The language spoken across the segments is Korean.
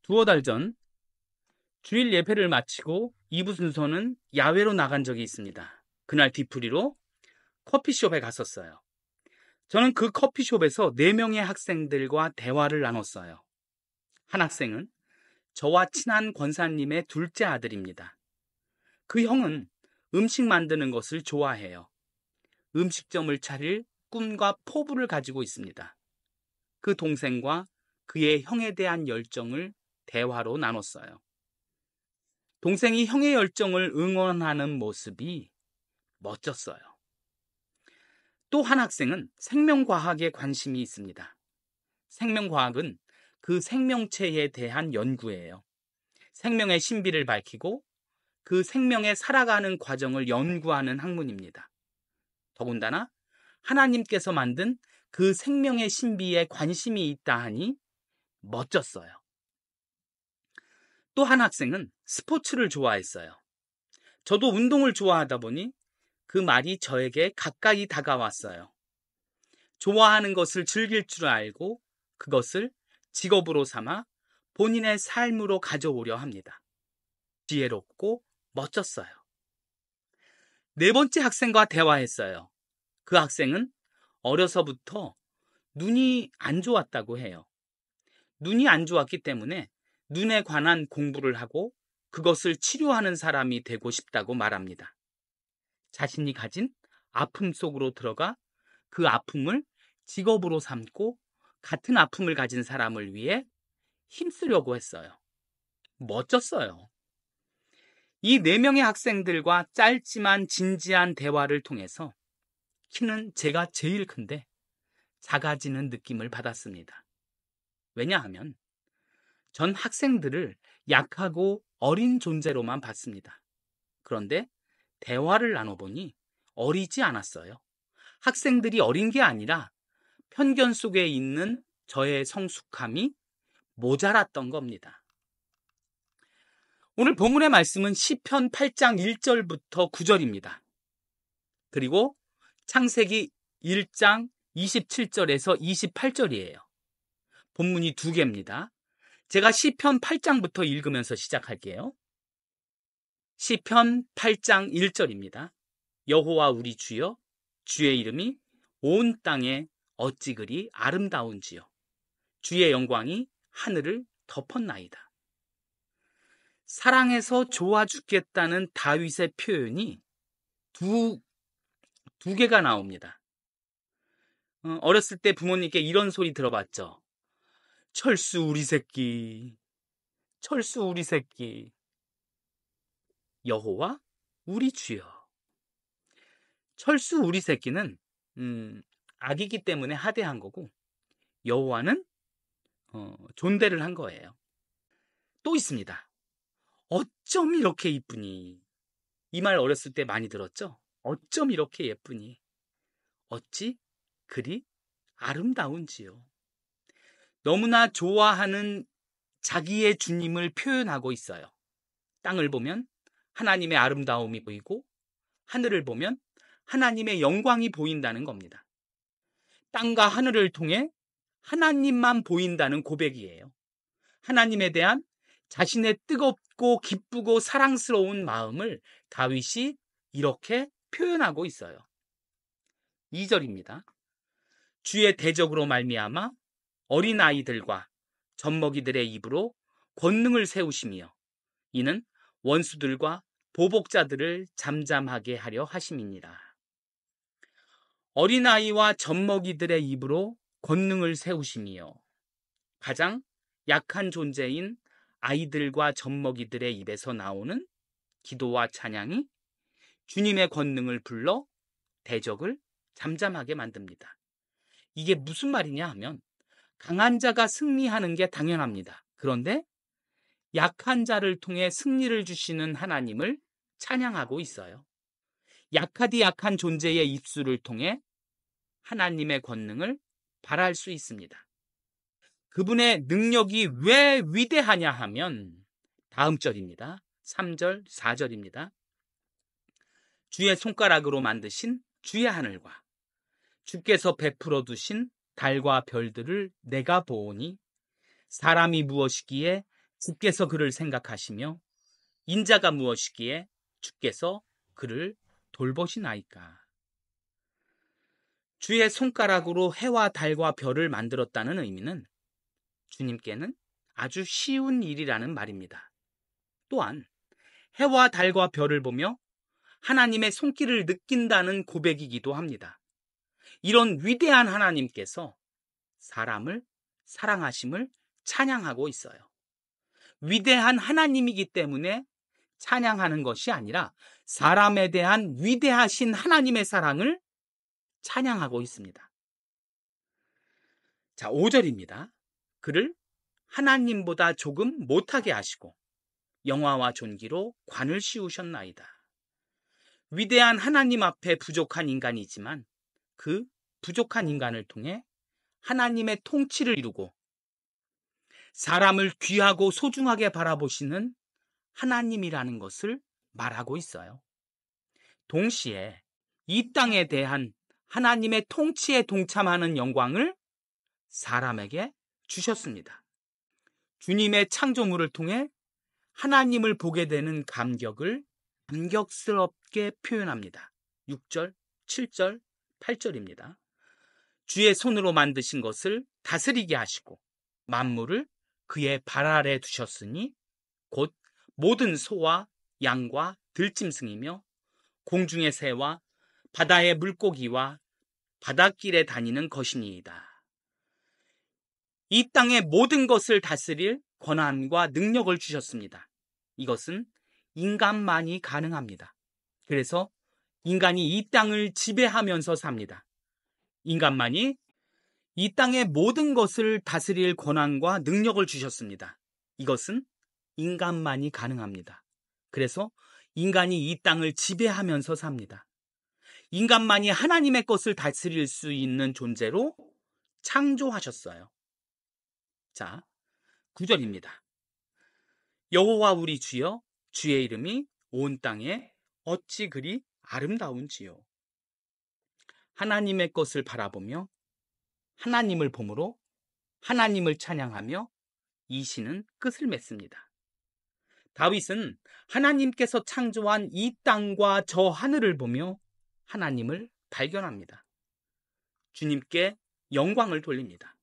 두어 달 전 주일 예배를 마치고 2부 순서는 야외로 나간 적이 있습니다. 그날 뒤풀이로 커피숍에 갔었어요. 저는 그 커피숍에서 4명의 학생들과 대화를 나눴어요. 한 학생은 저와 친한 권사님의 둘째 아들입니다. 그 형은 음식 만드는 것을 좋아해요. 음식점을 차릴 꿈과 포부를 가지고 있습니다. 그 동생과 그의 형에 대한 열정을 대화로 나눴어요. 동생이 형의 열정을 응원하는 모습이 멋졌어요. 또 한 학생은 생명과학에 관심이 있습니다. 생명과학은 그 생명체에 대한 연구예요. 생명의 신비를 밝히고 그 생명의 살아가는 과정을 연구하는 학문입니다. 더군다나 하나님께서 만든 그 생명의 신비에 관심이 있다 하니 멋졌어요. 또 한 학생은 스포츠를 좋아했어요. 저도 운동을 좋아하다 보니 그 말이 저에게 가까이 다가왔어요. 좋아하는 것을 즐길 줄 알고 그것을 직업으로 삼아 본인의 삶으로 가져오려 합니다. 지혜롭고 멋졌어요. 4번째 학생과 대화했어요. 그 학생은 어려서부터 눈이 안 좋았다고 해요. 눈이 안 좋았기 때문에 눈에 관한 공부를 하고 그것을 치료하는 사람이 되고 싶다고 말합니다. 자신이 가진 아픔 속으로 들어가 그 아픔을 직업으로 삼고 같은 아픔을 가진 사람을 위해 힘쓰려고 했어요. 멋졌어요. 이 4명의 학생들과 짧지만 진지한 대화를 통해서 키는 제가 제일 큰데 작아지는 느낌을 받았습니다. 왜냐하면 전 학생들을 약하고 어린 존재로만 봤습니다. 그런데 대화를 나눠보니 어리지 않았어요. 학생들이 어린 게 아니라 편견 속에 있는 저의 성숙함이 모자랐던 겁니다. 오늘 본문의 말씀은 시편 8장 1절부터 9절입니다. 그리고 창세기 1장 27절에서 28절이에요. 본문이 2개입니다. 제가 시편 8장부터 읽으면서 시작할게요. 시편 8장 1절입니다. 여호와 우리 주여, 주의 이름이 온 땅에 어찌 그리 아름다운지요. 주의 영광이 하늘을 덮었나이다. 사랑해서 좋아 죽겠다는 다윗의 표현이 두 개가 나옵니다. 어렸을 때 부모님께 이런 소리 들어봤죠. 철수 우리 새끼, 철수 우리 새끼. 여호와 우리 주여. 철수 우리 새끼는 악이기 때문에 하대한 거고 여호와는 존대를 한 거예요. 또 있습니다. 어쩜 이렇게 이쁘니. 이 말 어렸을 때 많이 들었죠? 어쩜 이렇게 예쁘니. 어찌 그리 아름다운지요. 너무나 좋아하는 자기의 주님을 표현하고 있어요. 땅을 보면 하나님의 아름다움이 보이고 하늘을 보면 하나님의 영광이 보인다는 겁니다. 땅과 하늘을 통해 하나님만 보인다는 고백이에요. 하나님에 대한 자신의 뜨겁고 기쁘고 사랑스러운 마음을 다윗이 이렇게 표현하고 있어요. 2절입니다. 주의 대적으로 말미암아 어린아이들과 젖먹이들의 입으로 권능을 세우시며 이는 원수들과 보복자들을 잠잠하게 하려 하심이니라. 어린아이와 젖먹이들의 입으로 권능을 세우시며 가장 약한 존재인 아이들과 젖먹이들의 입에서 나오는 기도와 찬양이 주님의 권능을 불러 대적을 잠잠하게 만듭니다. 이게 무슨 말이냐 하면 강한 자가 승리하는 게 당연합니다. 그런데 약한 자를 통해 승리를 주시는 하나님을 찬양하고 있어요. 약하디 약한 존재의 입술을 통해 하나님의 권능을 발할 수 있습니다. 그분의 능력이 왜 위대하냐 하면 다음 절입니다. 3절, 4절입니다. 주의 손가락으로 만드신 주의 하늘과 주께서 베풀어 두신 달과 별들을 내가 보오니 사람이 무엇이기에 주께서 그를 생각하시며 인자가 무엇이기에 주께서 그를 돌보시나이까. 주의 손가락으로 해와 달과 별을 만들었다는 의미는 주님께는 아주 쉬운 일이라는 말입니다. 또한 해와 달과 별을 보며 하나님의 손길을 느낀다는 고백이기도 합니다. 이런 위대한 하나님께서 사람을 사랑하심을 찬양하고 있어요. 위대한 하나님이기 때문에 찬양하는 것이 아니라 사람에 대한 위대하신 하나님의 사랑을 찬양하고 있습니다. 자, 5절입니다. 그를 하나님보다 조금 못하게 하시고 영화와 존귀로 관을 씌우셨나이다. 위대한 하나님 앞에 부족한 인간이지만 그 부족한 인간을 통해 하나님의 통치를 이루고 사람을 귀하고 소중하게 바라보시는 하나님이라는 것을 말하고 있어요. 동시에 이 땅에 대한 하나님의 통치에 동참하는 영광을 사람에게 주셨습니다. 주님의 창조물을 통해 하나님을 보게 되는 감격을 감격스럽게 표현합니다. 6절, 7절, 8절입니다. 주의 손으로 만드신 것을 다스리게 하시고 만물을 그의 발 아래 두셨으니 곧 모든 소와 양과 들짐승이며 공중의 새와 바다의 물고기와 바닷길에 다니는 것이니이다. 이 땅의 모든 것을 다스릴 권한과 능력을 주셨습니다. 이것은 인간만이 가능합니다. 그래서 인간이 이 땅을 지배하면서 삽니다. 인간만이 이 땅의 모든 것을 다스릴 권한과 능력을 주셨습니다. 이것은 인간만이 가능합니다. 그래서 인간이 이 땅을 지배하면서 삽니다. 인간만이 하나님의 것을 다스릴 수 있는 존재로 창조하셨어요. 자, 9절입니다. 여호와 우리 주여, 주의 이름이 온 땅에 어찌 그리 아름다운지요. 하나님의 것을 바라보며 하나님을 보므로 하나님을 찬양하며 이 시는 끝을 맺습니다. 다윗은 하나님께서 창조한 이 땅과 저 하늘을 보며 하나님을 발견합니다. 주님께 영광을 돌립니다.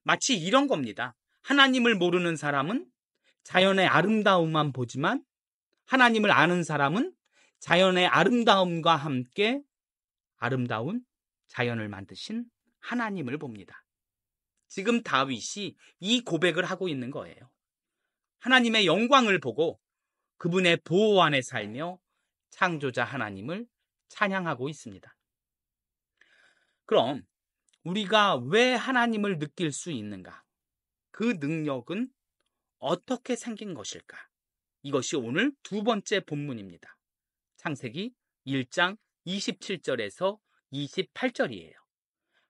마치 이런 겁니다. 하나님을 모르는 사람은 자연의 아름다움만 보지만 하나님을 아는 사람은 자연의 아름다움과 함께 아름다운 자연을 만드신 하나님을 봅니다. 지금 다윗이 이 고백을 하고 있는 거예요. 하나님의 영광을 보고 그분의 보호 안에 살며 창조자 하나님을 찬양하고 있습니다. 그럼 우리가 왜 하나님을 느낄 수 있는가? 그 능력은 어떻게 생긴 것일까? 이것이 오늘 두 번째 본문입니다. 창세기 1장 27절에서 28절이에요.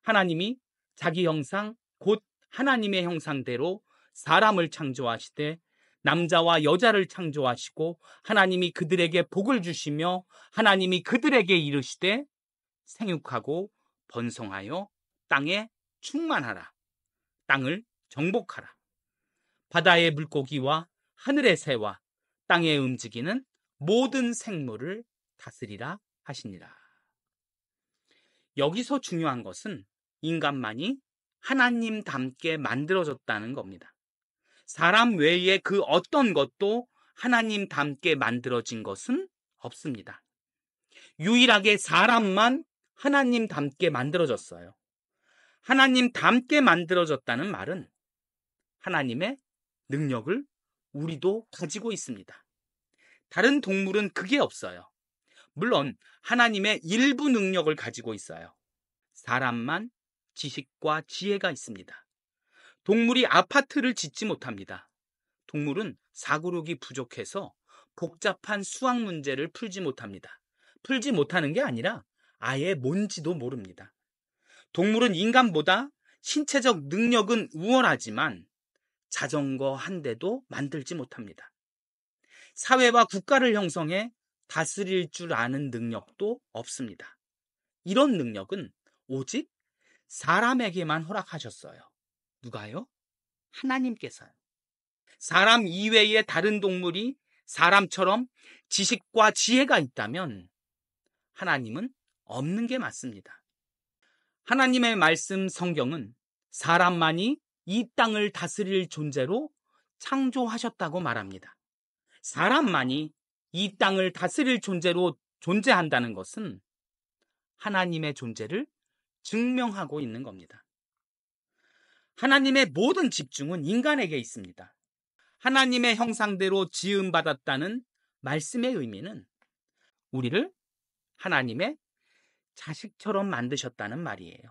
하나님이 자기 형상 곧 하나님의 형상대로 사람을 창조하시되 남자와 여자를 창조하시고 하나님이 그들에게 복을 주시며 하나님이 그들에게 이르시되 생육하고 번성하여 땅에 충만하라. 땅을 정복하라. 바다의 물고기와 하늘의 새와 땅에 움직이는 모든 생물을 다스리라 하시니라. 여기서 중요한 것은 인간만이 하나님답게 만들어졌다는 겁니다. 사람 외에 그 어떤 것도 하나님답게 만들어진 것은 없습니다. 유일하게 사람만 하나님답게 만들어졌어요. 하나님답게 만들어졌다는 말은 하나님의 능력을 우리도 가지고 있습니다. 다른 동물은 그게 없어요. 물론 하나님의 일부 능력을 가지고 있어요. 사람만 지식과 지혜가 있습니다. 동물이 아파트를 짓지 못합니다. 동물은 사고력이 부족해서 복잡한 수학 문제를 풀지 못합니다. 풀지 못하는 게 아니라 아예 뭔지도 모릅니다. 동물은 인간보다 신체적 능력은 우월하지만 자전거 한 대도 만들지 못합니다. 사회와 국가를 형성해 다스릴 줄 아는 능력도 없습니다. 이런 능력은 오직 사람에게만 허락하셨어요. 누가요? 하나님께서요. 사람 이외의 다른 동물이 사람처럼 지식과 지혜가 있다면 하나님은 없는 게 맞습니다. 하나님의 말씀 성경은 사람만이 이 땅을 다스릴 존재로 창조하셨다고 말합니다. 사람만이 이 땅을 다스릴 존재로 존재한다는 것은 하나님의 존재를 증명하고 있는 겁니다. 하나님의 모든 집중은 인간에게 있습니다. 하나님의 형상대로 지음받았다는 말씀의 의미는 우리를 하나님의 자식처럼 만드셨다는 말이에요.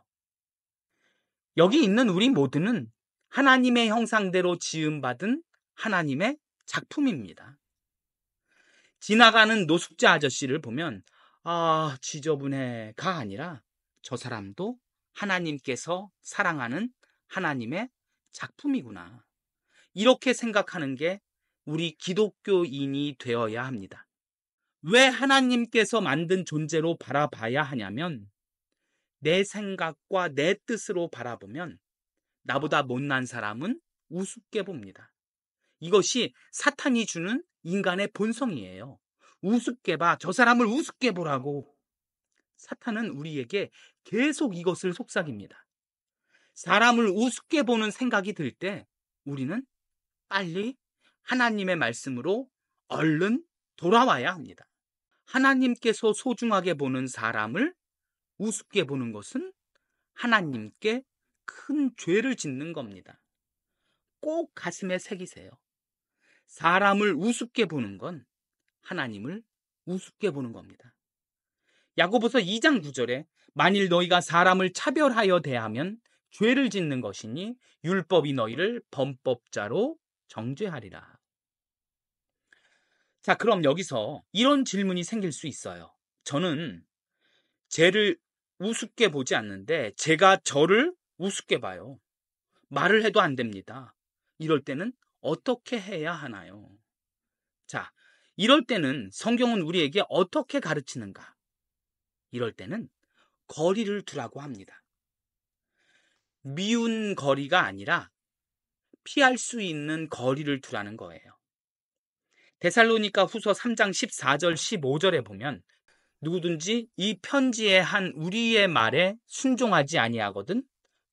여기 있는 우리 모두는 하나님의 형상대로 지음받은 하나님의 작품입니다. 지나가는 노숙자 아저씨를 보면 지저분해가 아니라 저 사람도 하나님께서 사랑하는 하나님의 작품이구나. 이렇게 생각하는 게 우리 기독교인이 되어야 합니다. 왜 하나님께서 만든 존재로 바라봐야 하냐면 내 생각과 내 뜻으로 바라보면 나보다 못난 사람은 우습게 봅니다. 이것이 사탄이 주는 인간의 본성이에요. 우습게 봐. 저 사람을 우습게 보라고. 사탄은 우리에게 계속 이것을 속삭입니다. 사람을 우습게 보는 생각이 들 때 우리는 빨리 하나님의 말씀으로 얼른 돌아와야 합니다. 하나님께서 소중하게 보는 사람을 우습게 보는 것은 하나님께 큰 죄를 짓는 겁니다. 꼭 가슴에 새기세요. 사람을 우습게 보는 건 하나님을 우습게 보는 겁니다. 야고보서 2장 9절에 만일 너희가 사람을 차별하여 대하면 죄를 짓는 것이니 율법이 너희를 범법자로 정죄하리라. 자, 그럼 여기서 이런 질문이 생길 수 있어요. 저는 쟤를 우습게 보지 않는데 제가 저를 우습게 봐요. 말을 해도 안 됩니다. 이럴 때는 어떻게 해야 하나요? 자, 이럴 때는 성경은 우리에게 어떻게 가르치는가? 이럴 때는 거리를 두라고 합니다. 미운 거리가 아니라 피할 수 있는 거리를 두라는 거예요. 데살로니가 후서 3장 14절 15절에 보면 누구든지 이 편지에 한 우리의 말에 순종하지 아니하거든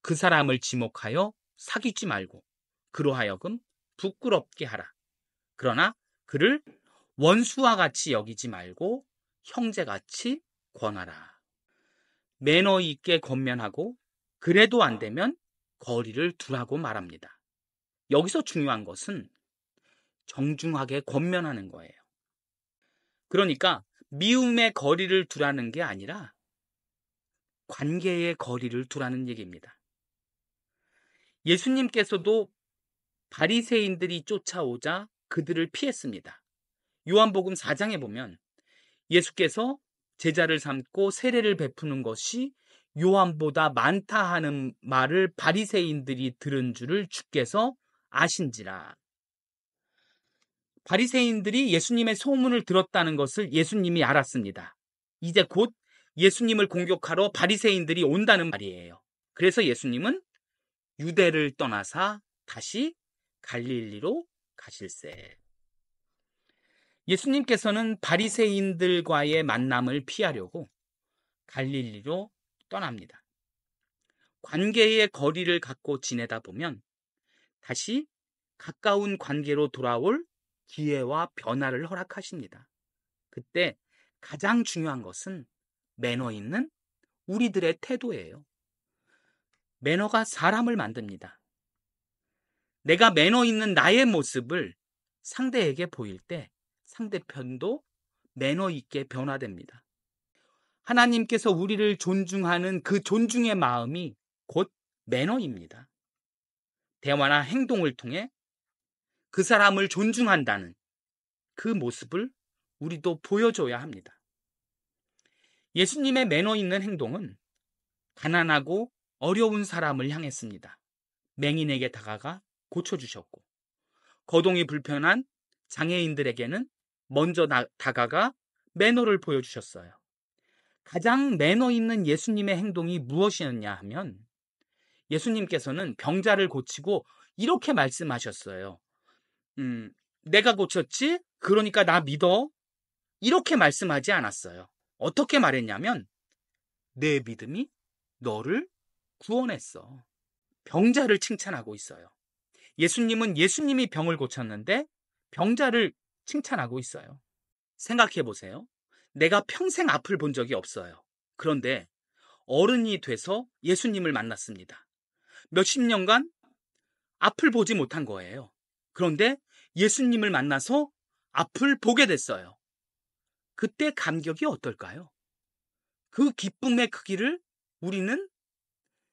그 사람을 지목하여 사귀지 말고 그로 하여금 부끄럽게 하라. 그러나 그를 원수와 같이 여기지 말고 형제같이 권하라. 매너 있게 권면하고 그래도 안 되면 거리를 두라고 말합니다. 여기서 중요한 것은 정중하게 권면하는 거예요. 그러니까 미움의 거리를 두라는 게 아니라 관계의 거리를 두라는 얘기입니다. 예수님께서도 바리새인들이 쫓아오자 그들을 피했습니다. 요한복음 4장에 보면 예수께서 제자를 삼고 세례를 베푸는 것이 요한보다 많다 하는 말을 바리새인들이 들은 줄을 주께서 아신지라. 바리새인들이 예수님의 소문을 들었다는 것을 예수님이 알았습니다. 이제 곧 예수님을 공격하러 바리새인들이 온다는 말이에요. 그래서 예수님은 유대를 떠나사 다시 갈릴리로 가실세. 예수님께서는 바리새인들과의 만남을 피하려고 갈릴리로 떠납니다. 관계의 거리를 갖고 지내다 보면 다시 가까운 관계로 돌아올 기회와 변화를 허락하십니다. 그때 가장 중요한 것은 매너 있는 우리들의 태도예요. 매너가 사람을 만듭니다. 내가 매너 있는 나의 모습을 상대에게 보일 때 상대편도 매너 있게 변화됩니다. 하나님께서 우리를 존중하는 그 존중의 마음이 곧 매너입니다. 대화나 행동을 통해 그 사람을 존중한다는 그 모습을 우리도 보여줘야 합니다. 예수님의 매너 있는 행동은 가난하고 어려운 사람을 향했습니다. 맹인에게 다가가 고쳐주셨고, 거동이 불편한 장애인들에게는 먼저 다가가 매너를 보여주셨어요. 가장 매너 있는 예수님의 행동이 무엇이었냐 하면 예수님께서는 병자를 고치고 이렇게 말씀하셨어요. 내가 고쳤지? 그러니까 나 믿어? 이렇게 말씀하지 않았어요. 어떻게 말했냐면 내 믿음이 너를 구원했어. 병자를 칭찬하고 있어요. 예수님은 예수님이 병을 고쳤는데 병자를 칭찬하고 있어요. 생각해 보세요. 내가 평생 앞을 본 적이 없어요. 그런데 어른이 돼서 예수님을 만났습니다. 몇십 년간 앞을 보지 못한 거예요. 그런데 예수님을 만나서 앞을 보게 됐어요. 그때 감격이 어떨까요? 그 기쁨의 크기를 우리는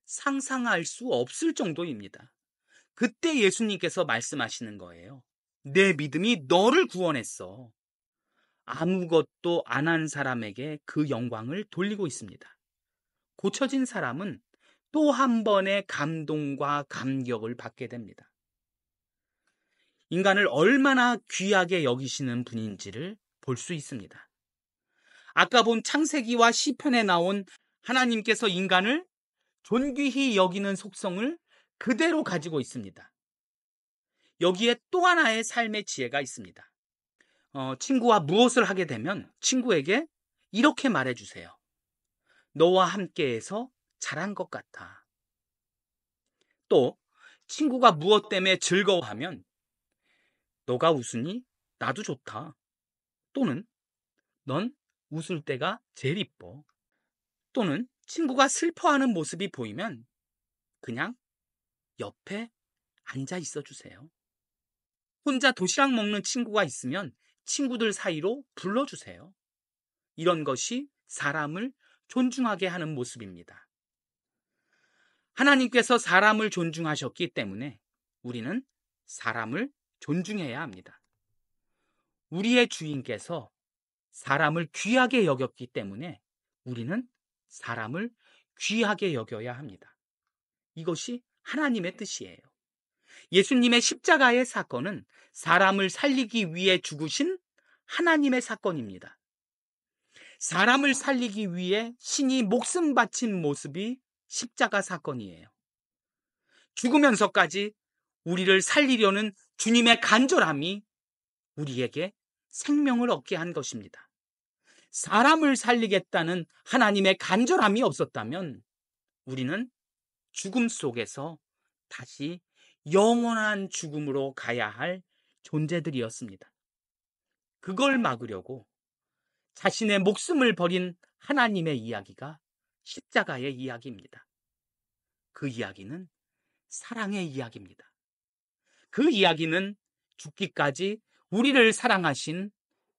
상상할 수 없을 정도입니다. 그때 예수님께서 말씀하시는 거예요. 내 믿음이 너를 구원했어. 아무것도 안 한 사람에게 그 영광을 돌리고 있습니다. 고쳐진 사람은 또 한 번의 감동과 감격을 받게 됩니다. 인간을 얼마나 귀하게 여기시는 분인지를 볼 수 있습니다. 아까 본 창세기와 시편에 나온 하나님께서 인간을 존귀히 여기는 속성을 그대로 가지고 있습니다. 여기에 또 하나의 삶의 지혜가 있습니다. 친구와 무엇을 하게 되면 친구에게 이렇게 말해주세요. 너와 함께해서 잘한 것 같아. 또 친구가 무엇 때문에 즐거워하면 너가 웃으니 나도 좋다. 또는 넌 웃을 때가 제일 이뻐. 또는 친구가 슬퍼하는 모습이 보이면 그냥 옆에 앉아 있어 주세요. 혼자 도시락 먹는 친구가 있으면 친구들 사이로 불러주세요. 이런 것이 사람을 존중하게 하는 모습입니다. 하나님께서 사람을 존중하셨기 때문에 우리는 사람을 존중해야 합니다. 우리의 주인께서 사람을 귀하게 여겼기 때문에 우리는 사람을 귀하게 여겨야 합니다. 이것이 하나님의 뜻이에요. 예수님의 십자가의 사건은 사람을 살리기 위해 죽으신 하나님의 사건입니다. 사람을 살리기 위해 신이 목숨 바친 모습이 십자가 사건이에요. 죽으면서까지 우리를 살리려는 주님의 간절함이 우리에게 생명을 얻게 한 것입니다. 사람을 살리겠다는 하나님의 간절함이 없었다면 우리는 죽음 속에서 다시 영원한 죽음으로 가야 할 존재들이었습니다. 그걸 막으려고 자신의 목숨을 버린 하나님의 이야기가 십자가의 이야기입니다. 그 이야기는 사랑의 이야기입니다. 그 이야기는 죽기까지 우리를 사랑하신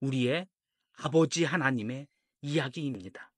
우리의 아버지 하나님의 이야기입니다.